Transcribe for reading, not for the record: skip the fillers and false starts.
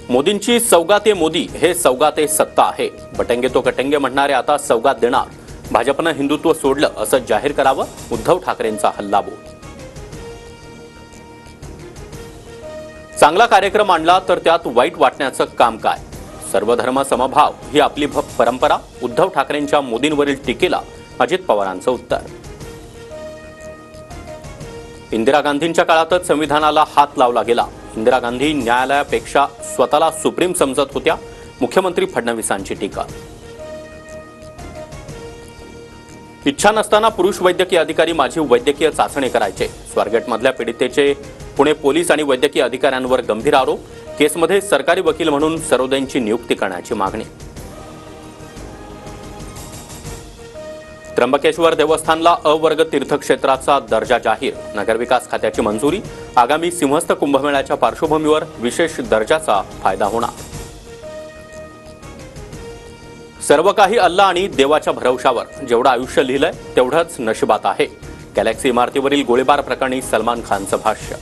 मोदींची सौगाते मोदी हे सौगाते सत्ता आहे. बटेंगे तो कटेंगे म्हणणारे आता सौगात देणार. भाजपनं हिंदुत्व सोडलं असं जाहीर करावं. उद्धव ठाकरेंचा हल्लाबोल. चांगला कार्यक्रम आणला तर त्यात वाईट वाटण्याचं काम काय? सर्वधर्म समभाव ही आपली परंपरा. उद्धव ठाकरेंच्या मोदींवरील टीकेला अजित पवारांचं उत्तर. इंदिरा गांधींच्या काळातच संविधानाला हात लावला गेला. इंदिरा गांधी न्यायालयापेक्षा स्वतःला सुप्रीम समजत होत्या. मुख्यमंत्री फडणवीसांची टीका. इच्छा नसताना पुरुष वैद्यकीय अधिकारी माझी वैद्यकीय चाचणी करायचे. स्वारगेटमधल्या पीडितेचे पुणे पोलीस आणि वैद्यकीय अधिकाऱ्यांवर गंभीर आरोप. केसमध्ये सरकारी वकील म्हणून सरोदेंची नियुक्ती करण्याची मागणी. त्र्यंबकेश्वर देवस्थानला अ वर्ग तीर्थक्षेत्राचा दर्जा जाहीर. नगरविकास खात्याची मंजुरी. आगामी सिंहस्थ कुंभमेळ्याच्या पार्श्वभूमीवर विशेष दर्जाचा फायदा होणार. सर्व काही अल्लाह आणि देवाच्या भरवशावर. जेवढं आयुष्य लिहिलंय तेवढंच नशिबात आहे. गॅलेक्सी इमारतीवरील गोळीबार प्रकरणी सलमान खानचं भाष्य.